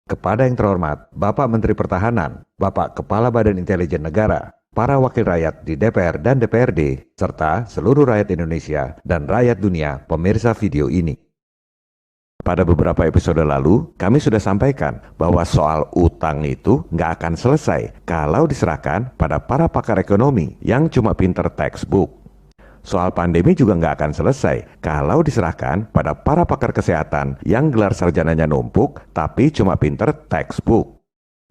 Kepada yang terhormat Bapak Menteri Pertahanan, Bapak Kepala Badan Intelijen Negara, para wakil rakyat di DPR dan DPRD, serta seluruh rakyat Indonesia dan rakyat dunia pemirsa video ini. Pada beberapa episode lalu, kami sudah sampaikan bahwa soal utang itu nggak akan selesai kalau diserahkan pada para pakar ekonomi yang cuma pinter textbook. Soal pandemi juga nggak akan selesai kalau diserahkan pada para pakar kesehatan yang gelar sarjananya numpuk tapi cuma pinter textbook.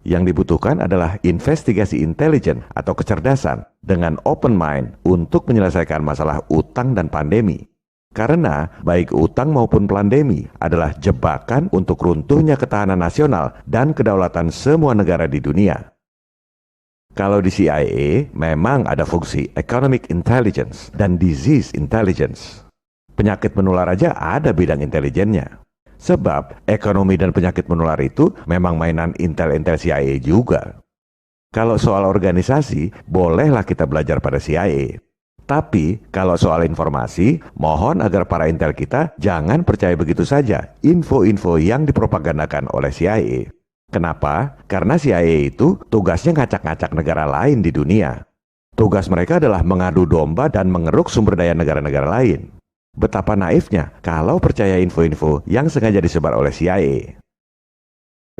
Yang dibutuhkan adalah investigasi intelijen atau kecerdasan dengan open mind untuk menyelesaikan masalah utang dan pandemi. Karena baik utang maupun pandemi adalah jebakan untuk runtuhnya ketahanan nasional dan kedaulatan semua negara di dunia. Kalau di CIA memang ada fungsi economic intelligence dan disease intelligence. Penyakit menular aja ada bidang intelijennya. Sebab ekonomi dan penyakit menular itu memang mainan intel-intel CIA juga. Kalau soal organisasi, bolehlah kita belajar pada CIA. Tapi kalau soal informasi, mohon agar para intel kita jangan percaya begitu saja info-info yang dipropagandakan oleh CIA. Kenapa? Karena CIA itu tugasnya ngacak-ngacak negara lain di dunia. Tugas mereka adalah mengadu domba dan mengeruk sumber daya negara-negara lain. Betapa naifnya kalau percaya info-info yang sengaja disebar oleh CIA.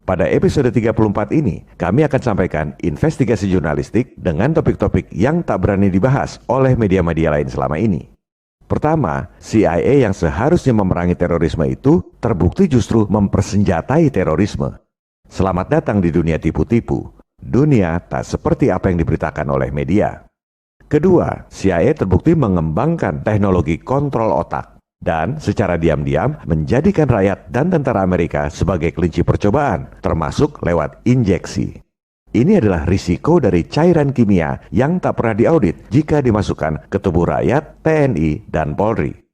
Pada episode 34 ini, kami akan sampaikan investigasi jurnalistik dengan topik-topik yang tak berani dibahas oleh media-media lain selama ini. Pertama, CIA yang seharusnya memerangi terorisme itu terbukti justru mempersenjatai terorisme. Selamat datang di dunia tipu-tipu. Dunia tak seperti apa yang diberitakan oleh media. Kedua, CIA terbukti mengembangkan teknologi kontrol otak dan secara diam-diam menjadikan rakyat dan tentara Amerika sebagai kelinci percobaan, termasuk lewat injeksi. Ini adalah risiko dari cairan kimia yang tak pernah diaudit jika dimasukkan ke tubuh rakyat, TNI, dan Polri.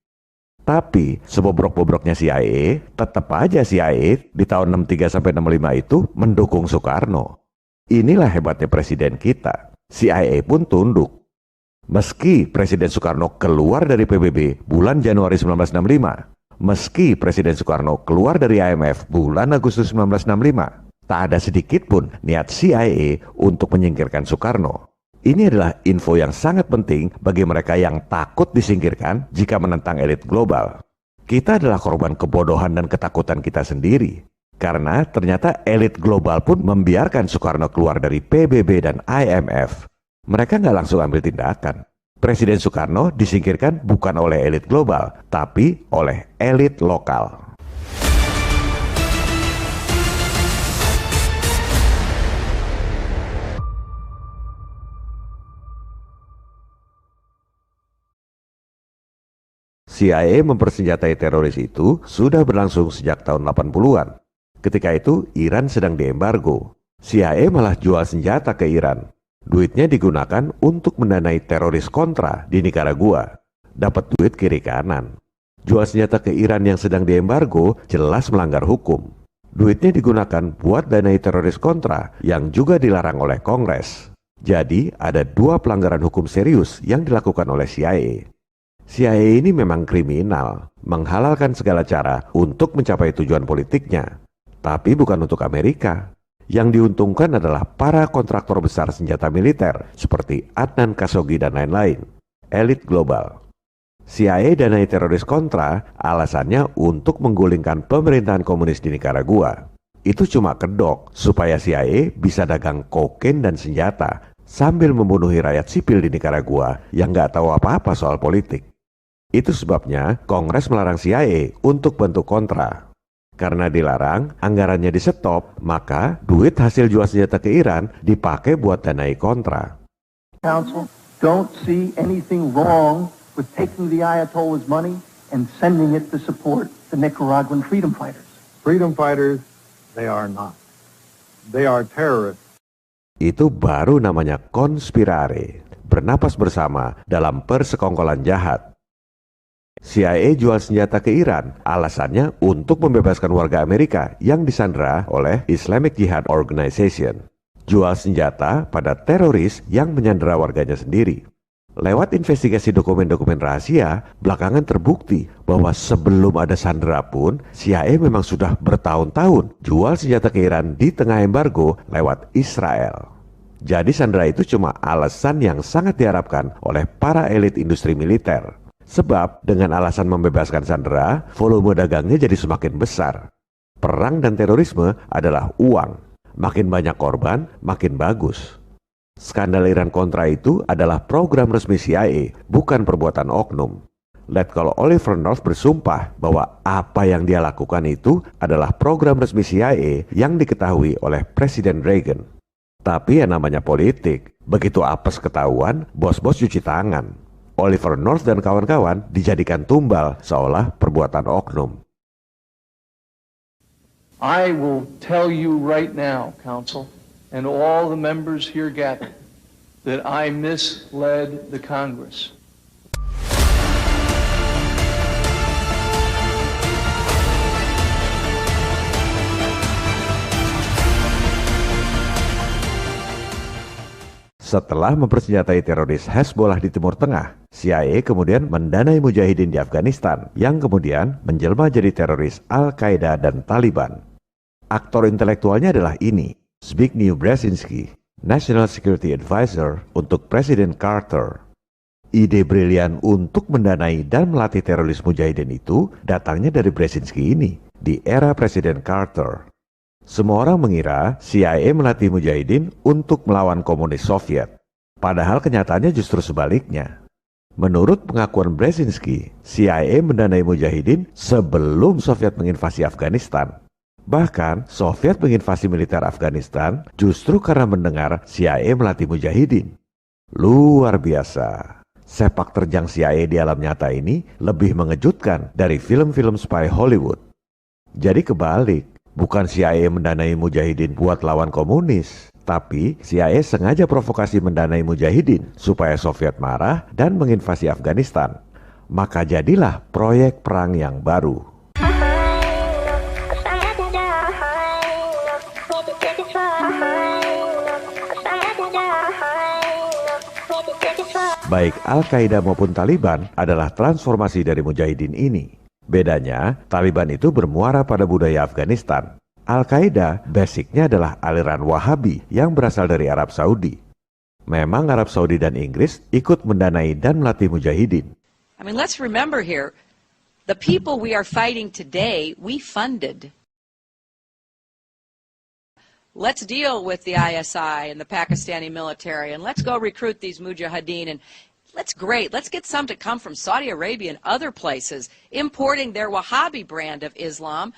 Tapi sebobrok-bobroknya CIA, tetap aja CIA di tahun 63-65 itu mendukung Soekarno. Inilah hebatnya presiden kita. CIA pun tunduk. Meski Presiden Soekarno keluar dari PBB bulan Januari 1965, meski Presiden Soekarno keluar dari IMF bulan Agustus 1965, tak ada sedikit pun niat CIA untuk menyingkirkan Soekarno. Ini adalah info yang sangat penting bagi mereka yang takut disingkirkan jika menentang elit global. Kita adalah korban kebodohan dan ketakutan kita sendiri. Karena ternyata elit global pun membiarkan Soekarno keluar dari PBB dan IMF. Mereka nggak langsung ambil tindakan. Presiden Soekarno disingkirkan bukan oleh elit global, tapi oleh elit lokal. CIA mempersenjatai teroris itu sudah berlangsung sejak tahun 80-an. Ketika itu, Iran sedang diembargo. CIA malah jual senjata ke Iran. Duitnya digunakan untuk mendanai teroris kontra di Nicaragua. Dapat duit kiri kanan. Jual senjata ke Iran yang sedang diembargo jelas melanggar hukum. Duitnya digunakan buat danai teroris kontra yang juga dilarang oleh Kongres. Jadi, ada dua pelanggaran hukum serius yang dilakukan oleh CIA. CIA ini memang kriminal, menghalalkan segala cara untuk mencapai tujuan politiknya. Tapi bukan untuk Amerika. Yang diuntungkan adalah para kontraktor besar senjata militer seperti Adnan Khashoggi dan lain-lain, elit global. CIA danai teroris kontra alasannya untuk menggulingkan pemerintahan komunis di Nicaragua. Itu cuma kedok supaya CIA bisa dagang kokain dan senjata sambil membunuhi rakyat sipil di Nicaragua yang nggak tahu apa-apa soal politik. Itu sebabnya Kongres melarang CIA untuk bentuk kontra. Karena dilarang, anggarannya di-stop, maka duit hasil jual senjata ke Iran dipakai buat danai kontra. Council don't see anything wrong with taking the Ayatollah's money and sending it to support the Nicaraguan freedom fighters. Freedom fighters, they are not. They are terrorists. Itu baru namanya konspirare, bernapas bersama dalam persekongkolan jahat. CIA jual senjata ke Iran, alasannya untuk membebaskan warga Amerika yang disandera oleh Islamic Jihad Organization. Jual senjata pada teroris yang menyandera warganya sendiri. Lewat investigasi dokumen-dokumen rahasia, belakangan terbukti bahwa sebelum ada Sandra pun, CIA memang sudah bertahun-tahun jual senjata ke Iran di tengah embargo lewat Israel. Jadi Sandra itu cuma alasan yang sangat diharapkan oleh para elit industri militer. Sebab dengan alasan membebaskan Sandra, volume dagangnya jadi semakin besar. Perang dan terorisme adalah uang. Makin banyak korban, makin bagus. Skandal Iran Contra itu adalah program resmi CIA, bukan perbuatan oknum. Letkol Oliver North bersumpah bahwa apa yang dia lakukan itu adalah program resmi CIA yang diketahui oleh Presiden Reagan. Tapi yang namanya politik, begitu apes ketahuan, bos-bos cuci tangan. Oliver North dan kawan-kawan dijadikan tumbal seolah perbuatan oknum. I will tell you right now, Counsel, and all the members here gathered, that I misled the Congress. Setelah mempersenjatai teroris Hezbollah di Timur Tengah, CIA kemudian mendanai mujahidin di Afghanistan yang kemudian menjelma jadi teroris Al-Qaeda dan Taliban. Aktor intelektualnya adalah ini, Zbigniew Brzezinski, National Security Advisor untuk Presiden Carter. Ide brilian untuk mendanai dan melatih teroris mujahidin itu datangnya dari Brzezinski ini di era Presiden Carter. Semua orang mengira CIA melatih mujahidin untuk melawan komunis Soviet. Padahal kenyataannya justru sebaliknya. Menurut pengakuan Brzezinski, CIA mendanai mujahidin sebelum Soviet menginvasi Afghanistan. Bahkan, Soviet menginvasi militer Afghanistan justru karena mendengar CIA melatih mujahidin. Luar biasa. Sepak terjang CIA di alam nyata ini lebih mengejutkan dari film-film spy Hollywood. Jadi kebalik. Bukan CIA mendanai mujahidin buat lawan komunis, tapi CIA sengaja provokasi mendanai mujahidin supaya Soviet marah dan menginvasi Afghanistan. Maka jadilah proyek perang yang baru. Baik Al-Qaeda maupun Taliban adalah transformasi dari mujahidin ini. Bedanya, Taliban itu bermuara pada budaya Afghanistan. Al-Qaeda basicnya adalah aliran Wahabi yang berasal dari Arab Saudi. Memang Arab Saudi dan Inggris ikut mendanai dan melatih mujahidin. I mean, let's remember here, the people we are fighting today, we funded. Let's deal with the ISI and the Pakistani military, and let's go recruit these mujahideen, and let's get some to come from Saudi Arabia and other places, importing their Wahhabi brand of Islam.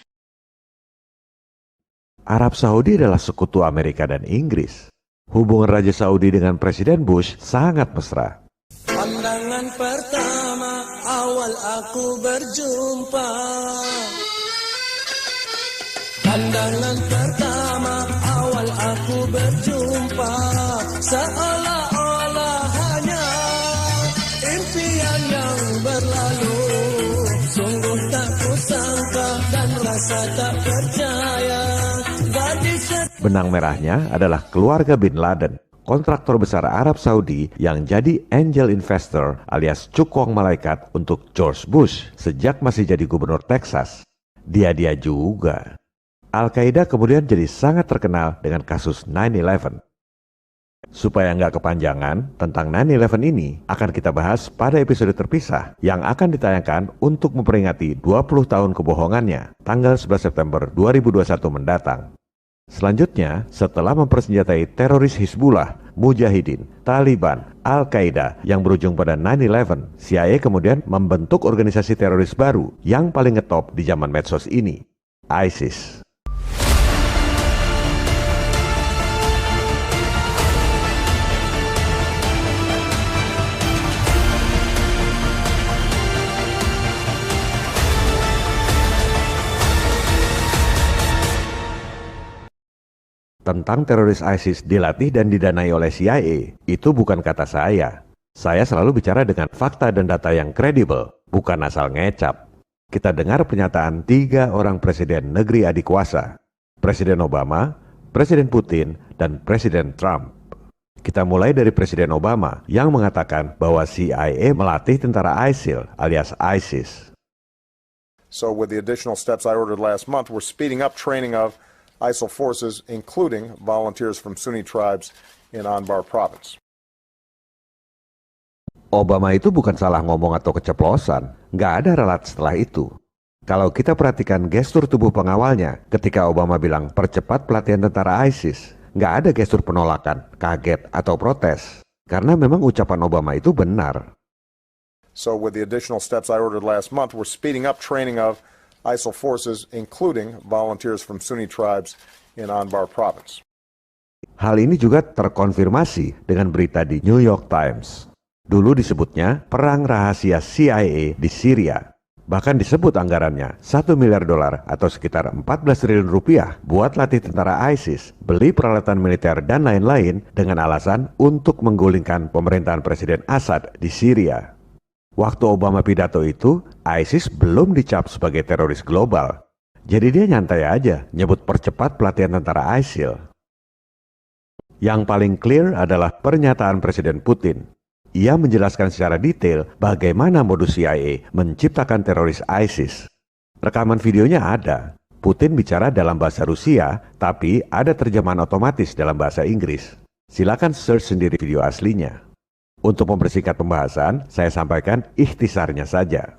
Arab Saudi adalah sekutu Amerika dan Inggris. Hubungan Raja Saudi dengan Presiden Bush sangat mesra. Pandangan pertama awal aku berjumpa. Pandangan pertama awal aku berjumpa. Seolah-olah hanya impian yang berlalu. Sungguh tak kusangka dan rasa tak percaya. Benang merahnya adalah keluarga Bin Laden, kontraktor besar Arab Saudi yang jadi angel investor alias cukong malaikat untuk George Bush sejak masih jadi gubernur Texas. Dia juga. Al-Qaeda kemudian jadi sangat terkenal dengan kasus 9/11. Supaya nggak kepanjangan, tentang 9/11 ini akan kita bahas pada episode terpisah yang akan ditayangkan untuk memperingati 20 tahun kebohongannya, tanggal 11 September 2021 mendatang. Selanjutnya, setelah mempersenjatai teroris Hizbullah, Mujahidin, Taliban, Al-Qaeda yang berujung pada 9/11, CIA kemudian membentuk organisasi teroris baru yang paling ngetop di zaman medsos ini, ISIS. Tentang teroris ISIS dilatih dan didanai oleh CIA, itu bukan kata saya. Saya selalu bicara dengan fakta dan data yang kredibel, bukan asal ngecap. Kita dengar pernyataan 3 orang presiden negeri adikuasa, Presiden Obama, Presiden Putin, dan Presiden Trump. Kita mulai dari Presiden Obama yang mengatakan bahwa CIA melatih tentara ISIL alias ISIS. So with the additional steps I ordered last month, we're speeding up training of ISIL forces, including volunteers from Sunni tribes in Anbar province. Obama itu bukan salah ngomong atau keceplosan, nggak ada ralat setelah itu. Kalau kita perhatikan gestur tubuh pengawalnya ketika Obama bilang percepat pelatihan tentara ISIS, nggak ada gestur penolakan, kaget, atau protes. Karena memang ucapan Obama itu benar. So with the additional steps I ordered last month, we're speeding up training of ISIL forces, including volunteers from Sunni tribes in Anbar province. Hal ini juga terkonfirmasi dengan berita di New York Times. Dulu disebutnya perang rahasia CIA di Syria. Bahkan disebut anggarannya $1 miliar atau sekitar 14 triliun rupiah buat latih tentara ISIS, beli peralatan militer dan lain-lain dengan alasan untuk menggulingkan pemerintahan Presiden Assad di Syria. Waktu Obama pidato itu, ISIS belum dicap sebagai teroris global. Jadi dia nyantai aja nyebut percepat pelatihan tentara ISIL. Yang paling clear adalah pernyataan Presiden Putin. Ia menjelaskan secara detail bagaimana modus CIA menciptakan teroris ISIS. Rekaman videonya ada. Putin bicara dalam bahasa Rusia, tapi ada terjemahan otomatis dalam bahasa Inggris. Silakan search sendiri video aslinya. Untuk mempersingkat pembahasan, saya sampaikan ikhtisarnya saja.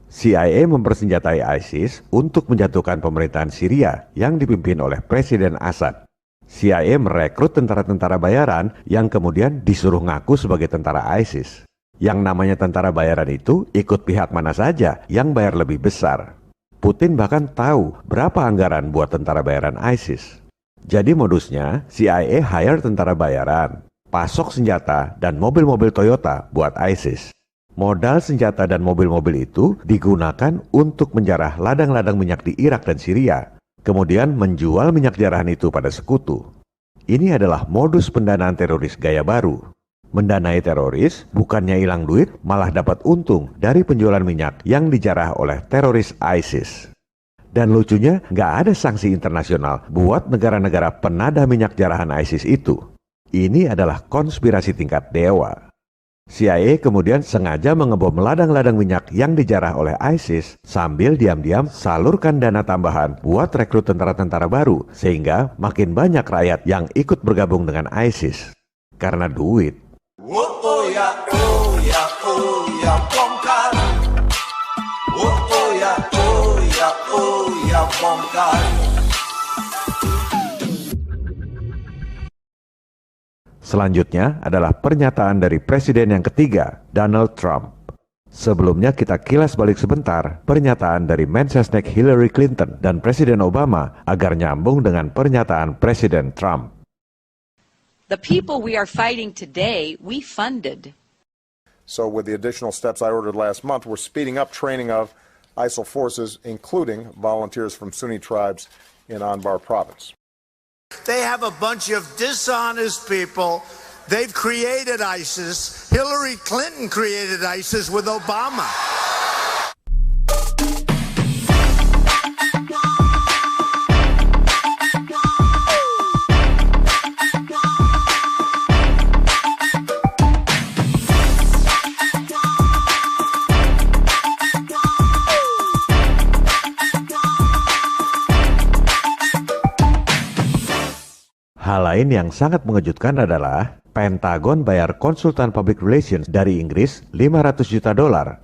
CIA mempersenjatai ISIS untuk menjatuhkan pemerintahan Syria yang dipimpin oleh Presiden Assad. CIA merekrut tentara-tentara bayaran yang kemudian disuruh ngaku sebagai tentara ISIS. Yang namanya tentara bayaran itu ikut pihak mana saja yang bayar lebih besar. Putin bahkan tahu berapa anggaran buat tentara bayaran ISIS. Jadi modusnya CIA hire tentara bayaran, pasok senjata dan mobil-mobil Toyota buat ISIS. Modal senjata dan mobil-mobil itu digunakan untuk menjarah ladang-ladang minyak di Irak dan Syria. Kemudian menjual minyak jarahan itu pada sekutu. Ini adalah modus pendanaan teroris gaya baru. Mendanai teroris bukannya hilang duit, malah dapat untung dari penjualan minyak yang dijarah oleh teroris ISIS. Dan lucunya nggak ada sanksi internasional buat negara-negara penada minyak jarahan ISIS itu. Ini adalah konspirasi tingkat dewa. CIA kemudian sengaja mengebom ladang-ladang minyak yang dijarah oleh ISIS sambil diam-diam salurkan dana tambahan buat rekrut tentara-tentara baru sehingga makin banyak rakyat yang ikut bergabung dengan ISIS. Karena duit. Selanjutnya adalah pernyataan dari Presiden yang ketiga, Donald Trump. Sebelumnya kita kilas balik sebentar pernyataan dari Mensesnek Hillary Clinton dan Presiden Obama agar nyambung dengan pernyataan Presiden Trump. The people we are fighting today, we funded. So with the additional steps I ordered last month, we're speeding up training of ISIL forces, including volunteers from Sunni tribes in Anbar province. They have a bunch of dishonest people. They've created ISIS. Hillary Clinton created ISIS with Obama. Hal lain yang sangat mengejutkan adalah Pentagon bayar konsultan public relations dari Inggris $500 juta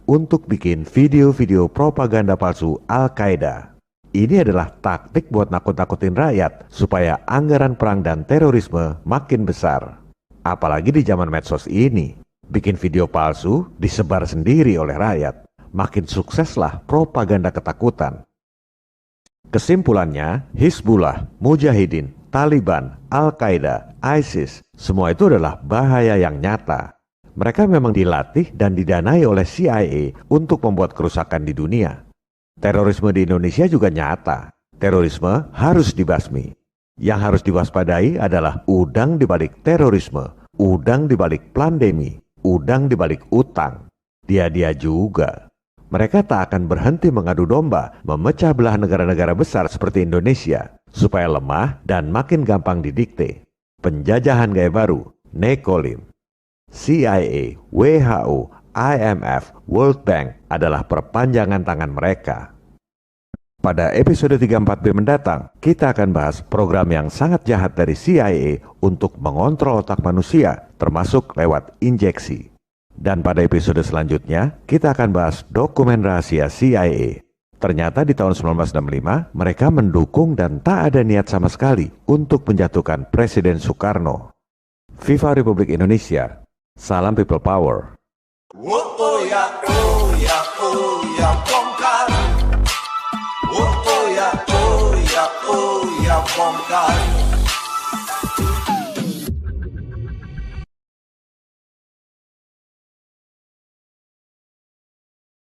untuk bikin video-video propaganda palsu Al-Qaeda. Ini adalah taktik buat nakut-nakutin rakyat supaya anggaran perang dan terorisme makin besar. Apalagi di zaman medsos ini, bikin video palsu disebar sendiri oleh rakyat. Makin sukseslah propaganda ketakutan. Kesimpulannya, Hizbullah, Mujahidin, Taliban, Al-Qaeda, ISIS, semua itu adalah bahaya yang nyata. Mereka memang dilatih dan didanai oleh CIA untuk membuat kerusakan di dunia. Terorisme di Indonesia juga nyata. Terorisme harus dibasmi. Yang harus diwaspadai adalah udang di balik terorisme, udang di balik pandemi, udang di balik utang. Dia juga. Mereka tak akan berhenti mengadu domba, memecah belah negara-negara besar seperti Indonesia, supaya lemah dan makin gampang didikte. Penjajahan gaya baru, Nekolim. CIA, WHO, IMF, World Bank adalah perpanjangan tangan mereka. Pada episode 34B mendatang, kita akan bahas program yang sangat jahat dari CIA untuk mengontrol otak manusia, termasuk lewat injeksi. Dan pada episode selanjutnya, kita akan bahas dokumen rahasia CIA. Ternyata di tahun 1965, mereka mendukung dan tak ada niat sama sekali untuk menjatuhkan Presiden Soekarno. Viva Republik Indonesia. Salam People Power. Oh ya, bongkar. Oh ya, bongkar.